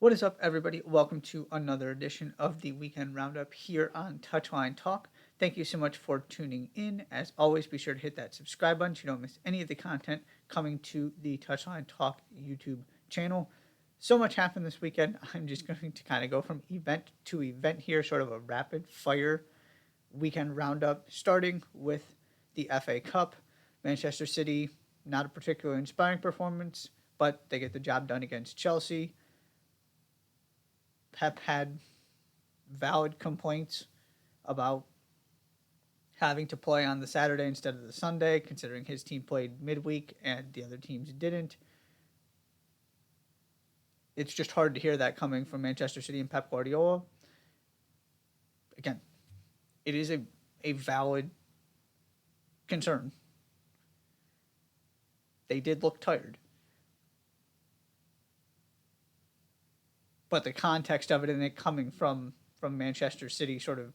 What is up, everybody? Welcome to another edition of the Weekend Roundup here on Touchline Talk. Thank you so much for tuning in. As always, be sure to hit that subscribe button so you don't miss any of the content coming to the Touchline Talk YouTube channel. So much happened this weekend. I'm just going to kind of go from event to event here, sort of a rapid fire weekend roundup, starting with the FA Cup. Manchester City, not a particularly inspiring performance, but they get the job done against Chelsea. Pep had valid complaints about having to play on the Saturday instead of the Sunday, considering his team played midweek and the other teams didn't. It's just hard to hear that coming from Manchester City and Pep Guardiola. Again, it is a valid concern. They did look tired. But the context of it and it coming from Manchester City sort of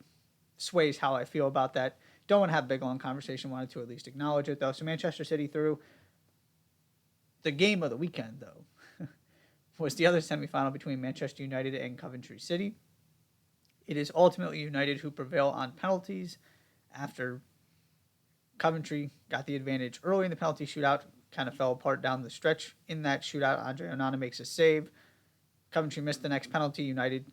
sways how I feel about that. Don't want to have a big long conversation. Wanted to at least acknowledge it though. So Manchester City through. The game of the weekend though was the other semifinal between Manchester United and Coventry City. It is ultimately United who prevail on penalties after Coventry got the advantage early in the penalty shootout. Kind of fell apart down the stretch in that shootout. Andre Onana makes a save. Coventry missed the next penalty. United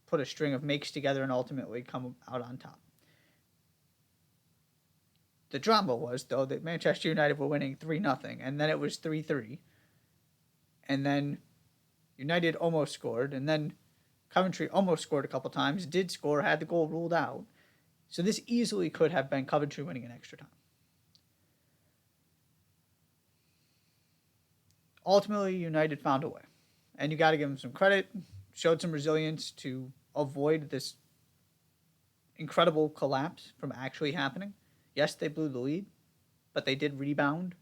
put a string of makes together and ultimately come out on top. The drama was, though, that Manchester United were winning 3-0, and then it was 3-3. And then United almost scored, and then Coventry almost scored a couple times, did score, had the goal ruled out. So this easily could have been Coventry winning in extra time. Ultimately, United found a way. And you got to give them some credit, showed some resilience to avoid this incredible collapse from actually happening. Yes, they blew the lead, but they did rebound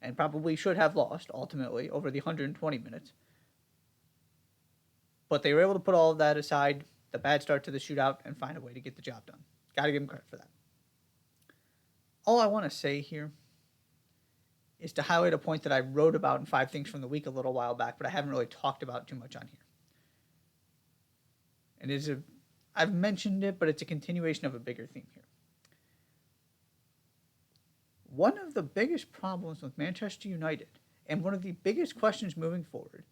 and probably should have lost ultimately over the 120 minutes. But they were able to put all of that aside, the bad start to the shootout, and find a way to get the job done. Got to give them credit for that. All I want to say here is to highlight a point that I wrote about in 5 Things from the Week a little while back, but I haven't really talked about too much on here. And I've mentioned it, but it's a continuation of a bigger theme here. One of the biggest problems with Manchester United, and one of the biggest questions moving forward,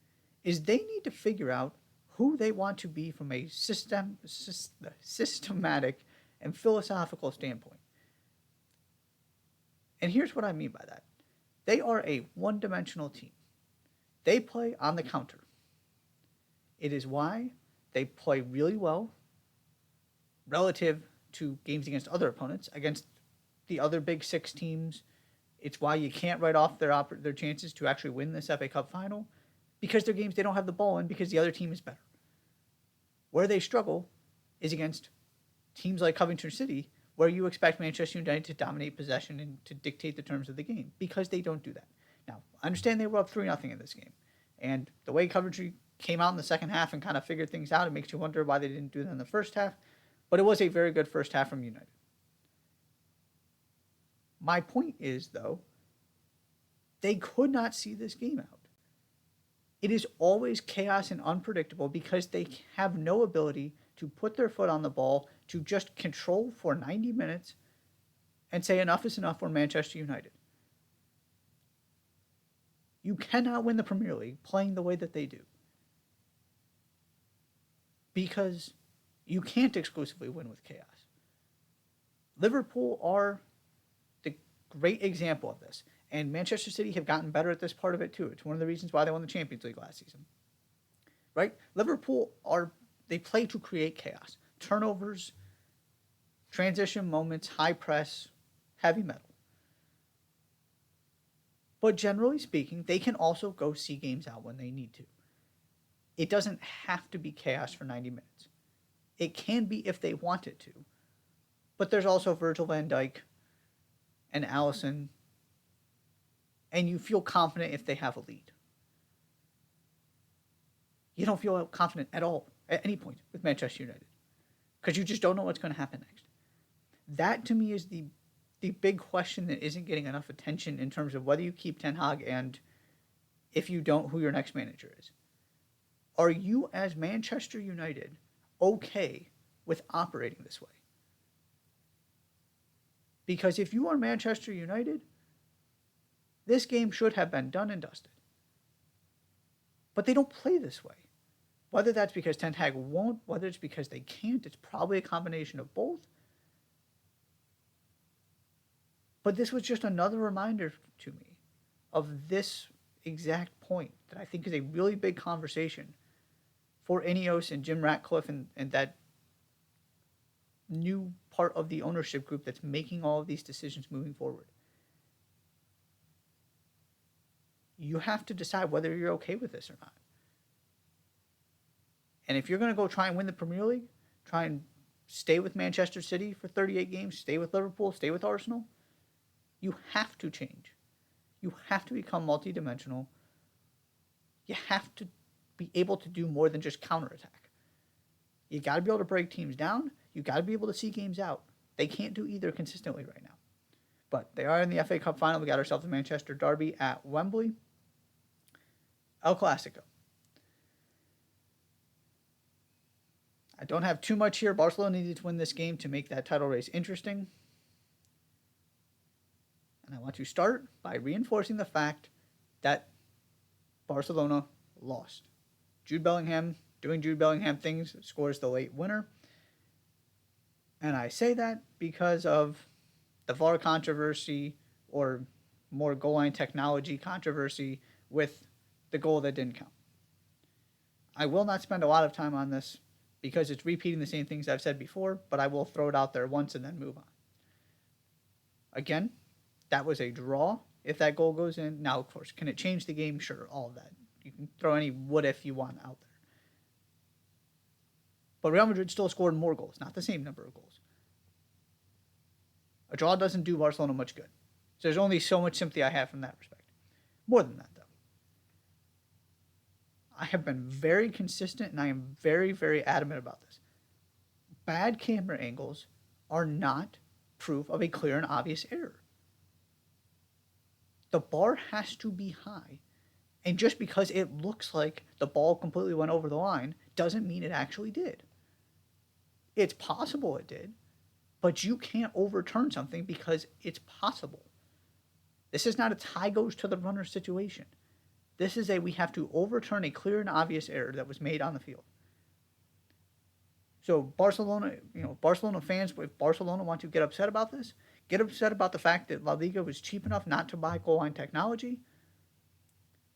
is they need to figure out who they want to be from a systematic and philosophical standpoint. And here's what I mean by that. They are a one-dimensional team. They play on the counter. It is why they play really well relative to games against other opponents, against the other big 6 teams. It's why you can't write off their chances to actually win this FA Cup final, because their games they don't have the ball in because the other team is better. Where they struggle is against teams like Coventry City, where you expect Manchester United to dominate possession and to dictate the terms of the game, because they don't do that. Now, I understand they were up 3-0 in this game, and the way Coventry came out in the second half and kind of figured things out, it makes you wonder why they didn't do that in the first half, but it was a very good first half from United. My point is, though, they could not see this game out. It is always chaos and unpredictable because they have no ability to put their foot on the ball, to just control for 90 minutes and say enough is enough for Manchester United. You cannot win the Premier League playing the way that they do, because you can't exclusively win with chaos. Liverpool are the great example of this, and Manchester City have gotten better at this part of it too. It's one of the reasons why they won the Champions League last season. Right? Liverpool they play to create chaos. Turnovers, transition moments, high press, heavy metal. But generally speaking, they can also go see games out when they need to. It doesn't have to be chaos for 90 minutes. It can be if they want it to. But there's also Virgil van Dijk and Alisson, and you feel confident if they have a lead. You don't feel confident at all at any point with Manchester United, because you just don't know what's going to happen next. That, to me, is the big question that isn't getting enough attention in terms of whether you keep Ten Hag and, if you don't, who your next manager is. Are you, as Manchester United, okay with operating this way? Because if you are Manchester United, this game should have been done and dusted. But they don't play this way. Whether that's because Ten Hag won't, whether it's because they can't, it's probably a combination of both. But this was just another reminder to me of this exact point that I think is a really big conversation for Ineos and Jim Ratcliffe and that new part of the ownership group that's making all of these decisions moving forward. You have to decide whether you're okay with this or not. And if you're going to go try and win the Premier League, try and stay with Manchester City for 38 games, stay with Liverpool, stay with Arsenal, you have to change. You have to become multidimensional. You have to be able to do more than just counterattack. You got to be able to break teams down. You got to be able to see games out. They can't do either consistently right now. But they are in the FA Cup final. We got ourselves a Manchester derby at Wembley. El Clasico. I don't have too much here. Barcelona needed to win this game to make that title race interesting. And I want to start by reinforcing the fact that Barcelona lost. Jude Bellingham, doing Jude Bellingham things, scores the late winner. And I say that because of the VAR controversy, or more goal line technology controversy, with the goal that didn't count. I will not spend a lot of time on this because it's repeating the same things I've said before, but I will throw it out there once and then move on. Again, that was a draw if that goal goes in. Now, of course, can it change the game? Sure, all of that. You can throw any what if you want out there. But Real Madrid still scored more goals, not the same number of goals. A draw doesn't do Barcelona much good. So there's only so much sympathy I have from that perspective. More than that, though. I have been very consistent and I am very, very adamant about this. Bad camera angles are not proof of a clear and obvious error. The bar has to be high. And just because it looks like the ball completely went over the line doesn't mean it actually did. It's possible it did, but you can't overturn something because it's possible. This is not a tie goes to the runner situation. This is we have to overturn a clear and obvious error that was made on the field. So Barcelona fans, if Barcelona want to get upset about this, get upset about the fact that La Liga was cheap enough not to buy goal line technology,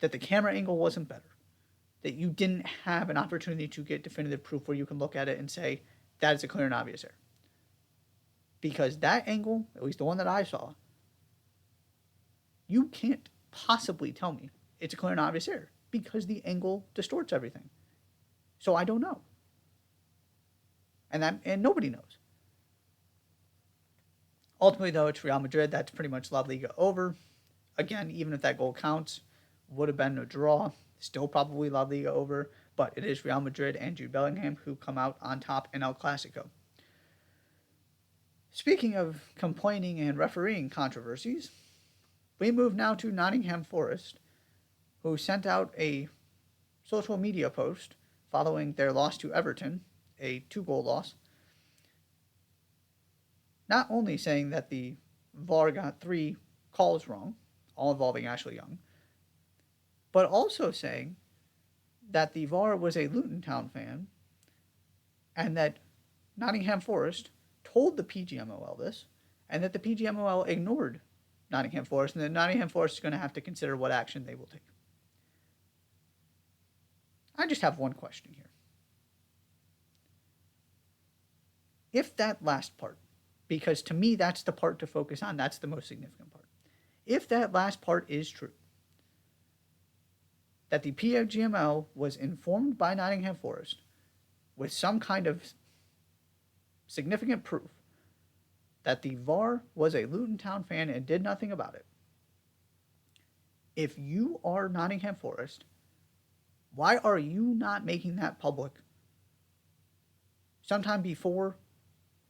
that the camera angle wasn't better, that you didn't have an opportunity to get definitive proof where you can look at it and say, that is a clear and obvious error. Because that angle, at least the one that I saw, you can't possibly tell me it's a clear and obvious error because the angle distorts everything. So I don't know. And nobody knows. Ultimately, though, it's Real Madrid. That's pretty much La Liga over. Again, even if that goal counts, would have been a draw. Still probably La Liga over. But it is Real Madrid and Jude Bellingham who come out on top in El Clasico. Speaking of complaining and refereeing controversies, we move now to Nottingham Forest, who sent out a social media post following their loss to Everton, a 2-goal loss, not only saying that the VAR got 3 calls wrong, all involving Ashley Young, but also saying that the VAR was a Luton Town fan and that Nottingham Forest told the PGMOL this, and that the PGMOL ignored Nottingham Forest, and that Nottingham Forest is going to have to consider what action they will take. I just have one question here. If that last part, because to me that's the part to focus on, that's the most significant part. If that last part is true, that the PGML was informed by Nottingham Forest with some kind of significant proof that the VAR was a Luton Town fan and did nothing about it, if you are Nottingham Forest, why are you not making that public sometime before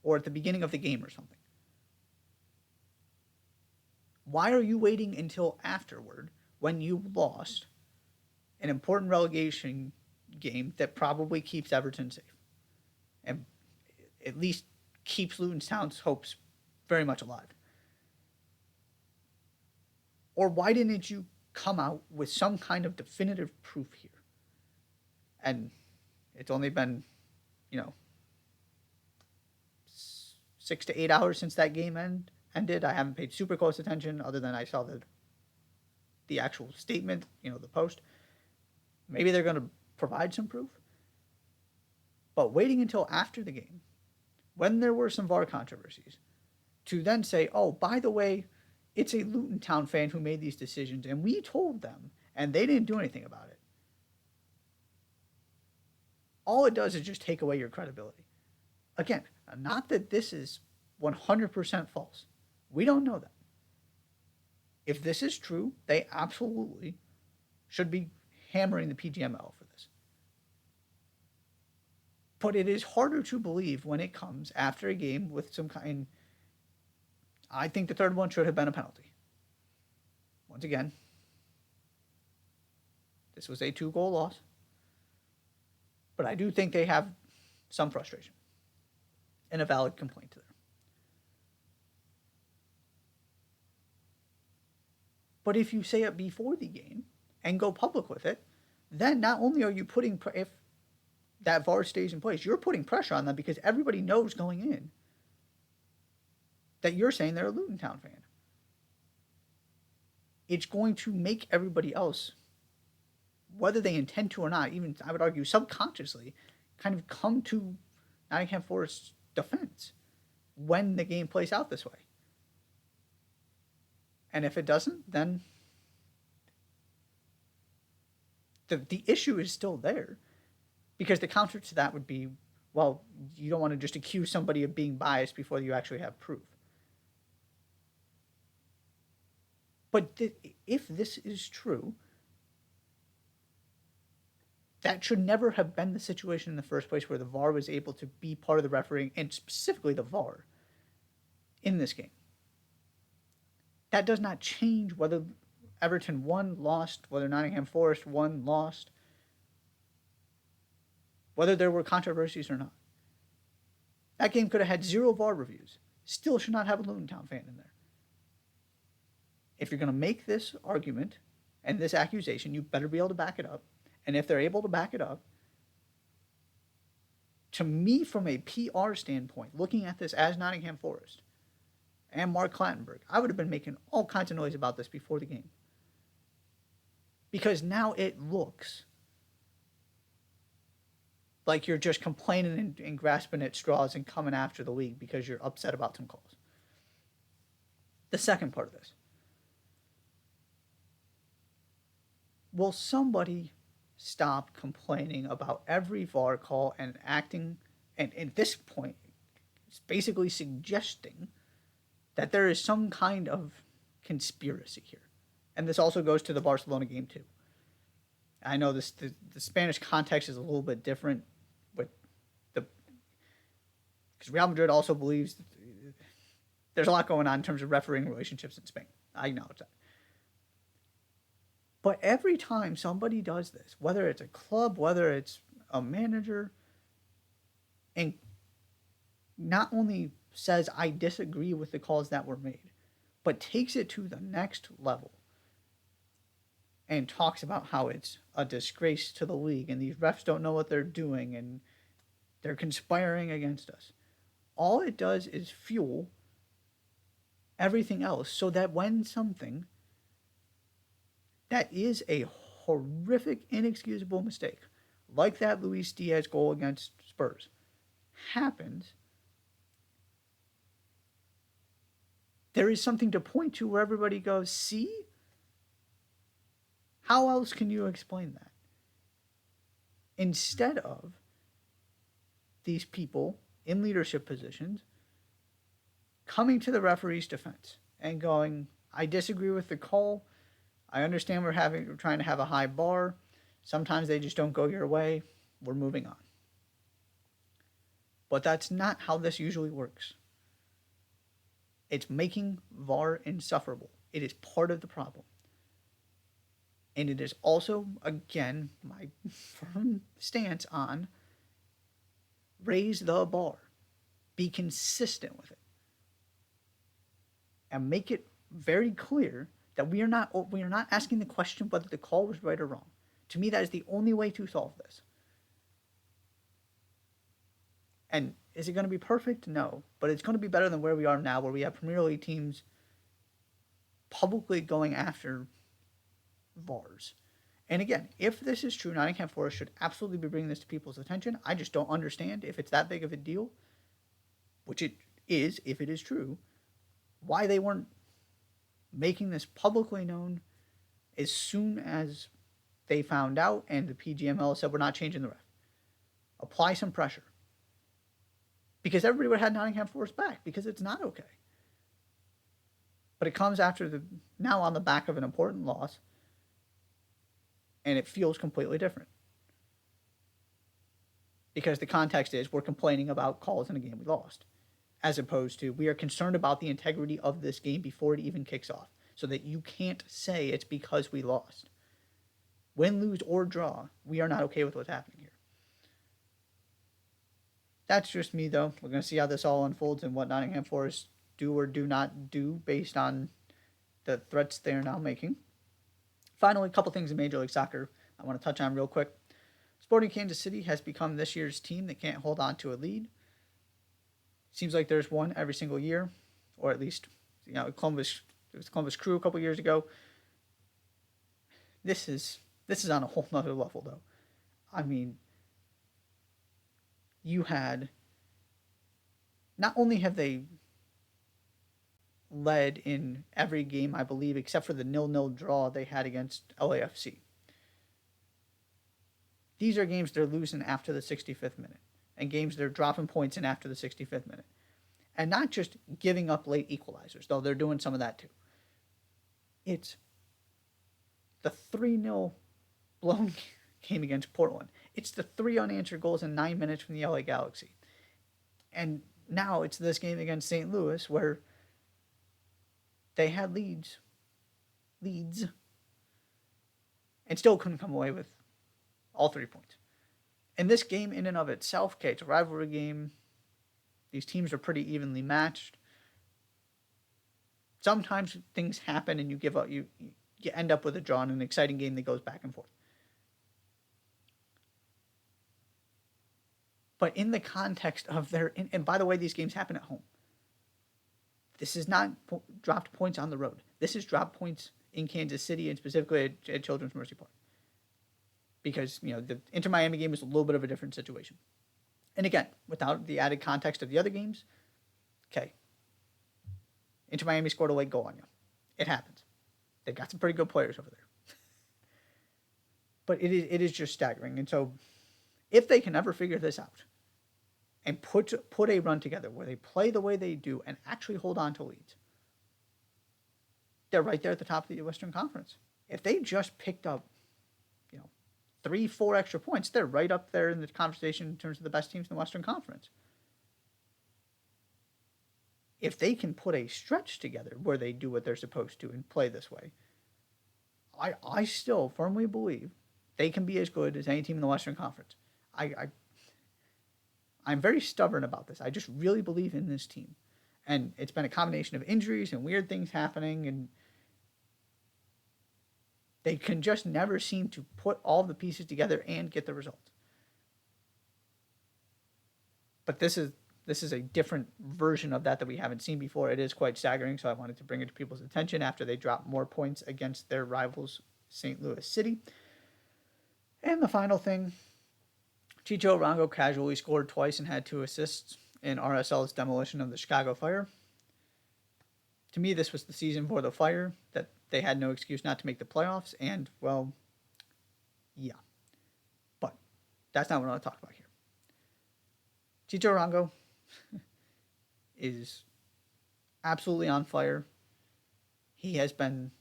or at the beginning of the game or something? Why are you waiting until afterward when you lost an important relegation game that probably keeps Everton safe and at least keeps Luton Town's hopes very much alive? Or why didn't you come out with some kind of definitive proof here? And it's only been, you know, 6 to 8 hours since that game ended. I haven't paid super close attention other than I saw the actual statement, the post. Maybe they're going to provide some proof. But waiting until after the game, when there were some VAR controversies, to then say, oh, by the way, it's a Luton Town fan who made these decisions, and we told them, and they didn't do anything about it. All it does is just take away your credibility. Again, not that this is 100% false. We don't know that. If this is true, they absolutely should be hammering the PGML for this. But it is harder to believe when it comes after a game with some kind. I think the third one should have been a penalty. Once again, this was a 2-goal loss. But I do think they have some frustration and a valid complaint there. But if you say it before the game and go public with it, then not only are you putting, if that VAR stays in place, you're putting pressure on them because everybody knows going in that you're saying they're a Luton Town fan. It's going to make everybody else, whether they intend to or not, even I would argue subconsciously, kind of come to Nottingham Forest's defense when the game plays out this way. And if it doesn't, then the issue is still there. Because the counter to that would be, well, you don't want to just accuse somebody of being biased before you actually have proof. But if this is true, that should never have been the situation in the first place where the VAR was able to be part of the refereeing, and specifically the VAR, in this game. That does not change whether Everton won, lost, whether Nottingham Forest won, lost, whether there were controversies or not. That game could have had 0 VAR reviews. Still should not have a Luton Town fan in there. If you're going to make this argument and this accusation, you better be able to back it up. And if they're able to back it up, to me, from a PR standpoint, looking at this as Nottingham Forest and Mark Clattenburg, I would have been making all kinds of noise about this before the game. Because now it looks like you're just complaining and grasping at straws and coming after the league because you're upset about some calls. The second part of this. Will somebody stop complaining about every VAR call and acting, and at this point, it's basically suggesting that there is some kind of conspiracy here. And this also goes to the Barcelona game too. I know the Spanish context is a little bit different, because Real Madrid also believes there's a lot going on in terms of refereeing relationships in Spain. I acknowledge that. But every time somebody does this, whether it's a club, whether it's a manager, and not only says, I disagree with the calls that were made, but takes it to the next level and talks about how it's a disgrace to the league and these refs don't know what they're doing and they're conspiring against us. All it does is fuel everything else so that when something that is a horrific, inexcusable mistake, like that Luis Diaz goal against Spurs, happens, there is something to point to where everybody goes, see? How else can you explain that? Instead of these people in leadership positions coming to the referee's defense and going, I disagree with the call. I understand we're trying to have a high bar. Sometimes they just don't go your way. We're moving on. But that's not how this usually works. It's making VAR insufferable. It is part of the problem. And it is also, again, my firm stance on raise the bar, be consistent with it, and make it very clear that we are not asking the question whether the call was right or wrong. To me, that is the only way to solve this. And is it going to be perfect? No, but it's going to be better than where we are now, where we have Premier League teams publicly going after VARs. And again, if this is true, Nottingham Forest should absolutely be bringing this to people's attention. I just don't understand if it's that big of a deal, which it is if it is true, why they weren't making this publicly known as soon as they found out and the PGML said we're not changing the ref. Apply some pressure. Because everybody would have had Nottingham Forest back because it's not okay. But it comes now on the back of an important loss, and it feels completely different. Because the context is we're complaining about calls in a game we lost, as opposed to we are concerned about the integrity of this game before it even kicks off, so that you can't say it's because we lost. Win, lose, or draw, we are not okay with what's happening here. That's just me, though. We're going to see how this all unfolds and what Nottingham Forest do or do not do based on the threats they are now making. Finally, a couple things in Major League Soccer I want to touch on real quick. Sporting Kansas City has become this year's team that can't hold on to a lead. Seems like there's one every single year, or at least, Columbus Crew a couple years ago. This is on a whole nother level, though. I mean, you had, not only have they led in every game, I believe, except for the 0-0 draw they had against LAFC. These are games they're losing after the 65th minute, and games they're dropping points in after the 65th minute. And not just giving up late equalizers, though they're doing some of that too. It's the 3-0 blown game against Portland. It's the 3 unanswered goals in 9 minutes from the LA Galaxy. And now it's this game against St. Louis where they had leads, and still couldn't come away with all 3 points. And this game in and of itself, okay, it's a rivalry game. These teams are pretty evenly matched. Sometimes things happen and you give up. You end up with a draw in an exciting game that goes back and forth. But in the context of and by the way, these games happen at home. This is not dropped points on the road. This is dropped points in Kansas City and specifically at Children's Mercy Park. Because, the Inter Miami game is a little bit of a different situation. And again, without the added context of the other games, okay, Inter Miami scored a late goal on you. It happens. They've got some pretty good players over there. But it is just staggering. And so if they can ever figure this out and put a run together where they play the way they do and actually hold on to leads, they're right there at the top of the Western Conference. If they just picked up 3-4 extra points, they're right up there in the conversation in terms of the best teams in the Western Conference. If they can put a stretch together where they do what they're supposed to and play this way, I still firmly believe they can be as good as any team in the Western Conference. I'm very stubborn about this. I just really believe in this team. And it's been a combination of injuries and weird things happening, and they can just never seem to put all the pieces together and get the results. But this is a different version of that we haven't seen before. It is quite staggering, so I wanted to bring it to people's attention after they dropped more points against their rivals, St. Louis City. And the final thing, Chicho Arango casually scored twice and had 2 assists in RSL's demolition of the Chicago Fire. To me, this was the season for the Fire, that they had no excuse not to make the playoffs, and, well, yeah. But that's not what I want to talk about here. Chicho Arango is absolutely on fire. He has been,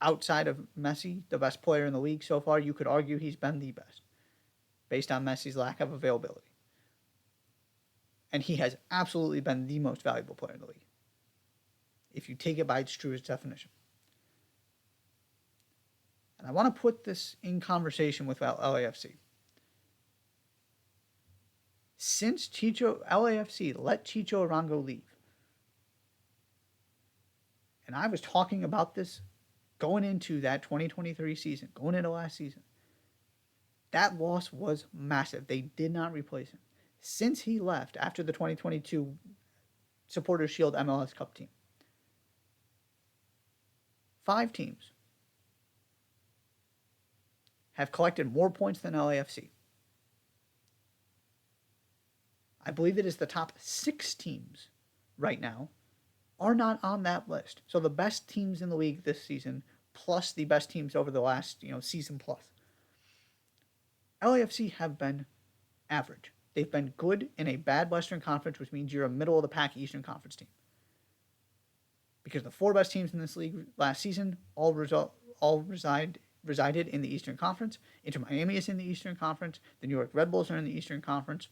outside of Messi, the best player in the league so far. You could argue he's been the best, based on Messi's lack of availability. And he has absolutely been the most valuable player in the league, if you take it by its truest definition. And I want to put this in conversation with LAFC. Since LAFC let Chicho Arango leave, and I was talking about this going into that 2023 season, going into last season, that loss was massive. They did not replace him. Since he left after the 2022 Supporters Shield MLS Cup team, 5 teams have collected more points than LAFC. I believe it is the top 6 teams right now are not on that list. So the best teams in the league this season, plus the best teams over the last season plus, LAFC have been average. They've been good in a bad Western Conference, which means you're a middle of the pack Eastern Conference team. Because the 4 best teams in this league last season all resided in the Eastern Conference. Inter Miami is in the Eastern Conference. The New York Red Bulls are in the Eastern Conference.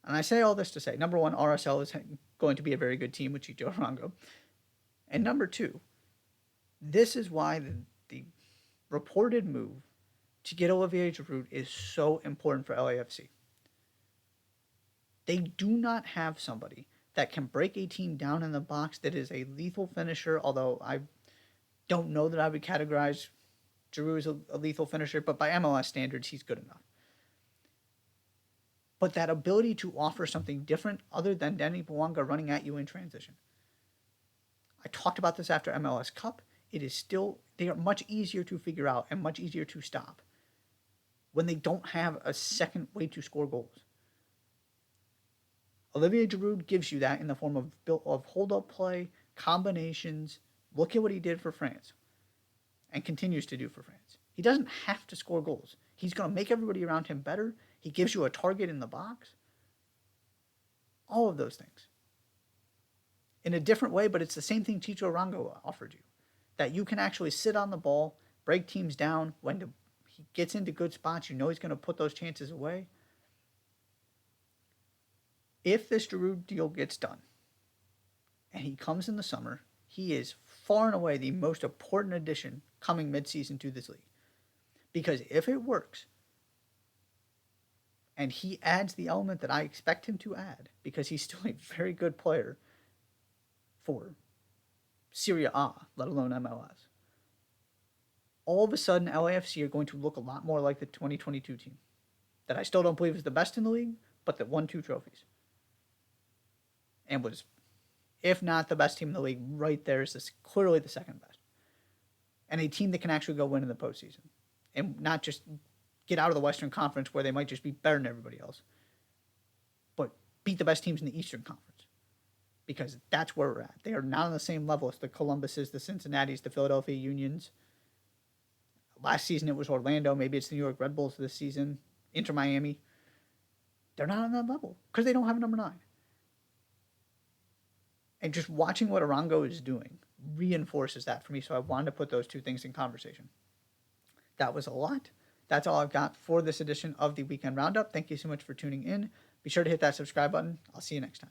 And I say all this to say, number 1, RSL is going to be a very good team with Chicho Arango. And number 2, this is why the reported move to get Olivier Giroud is so important for LAFC. They do not have somebody that can break a team down in the box that is a lethal finisher, although I don't know that I would categorize Giroud as a lethal finisher, but by MLS standards, he's good enough. But that ability to offer something different other than Danny Bouanga running at you in transition. I talked about this after MLS Cup. They are much easier to figure out and much easier to stop when they don't have a second way to score goals. Olivier Giroud gives you that in the form of hold-up play, combinations. Look at what he did for France and continues to do for France. He doesn't have to score goals. He's going to make everybody around him better. He gives you a target in the box. All of those things. In a different way, but it's the same thing Chicho Arango offered you. That you can actually sit on the ball, break teams down. When he gets into good spots, you know he's going to put those chances away. If this Giroud deal gets done, and he comes in the summer, he is far and away the most important addition coming midseason to this league. Because if it works, and he adds the element that I expect him to add, because he's still a very good player for Serie A, let alone MLS, all of a sudden LAFC are going to look a lot more like the 2022 team that I still don't believe is the best in the league, but that won 2 trophies. And was, if not the best team in the league, right there is clearly the second best. And a team that can actually go win in the postseason. And not just get out of the Western Conference where they might just be better than everybody else, but beat the best teams in the Eastern Conference. Because that's where we're at. They are not on the same level as the Columbuses, the Cincinnatis, the Philadelphia Unions. Last season it was Orlando. Maybe it's the New York Red Bulls this season. Inter Miami. They're not on that level because they don't have a number 9. And just watching what Arango is doing reinforces that for me. So I wanted to put those 2 things in conversation. That was a lot. That's all I've got for this edition of the Weekend Roundup. Thank you so much for tuning in. Be sure to hit that subscribe button. I'll see you next time.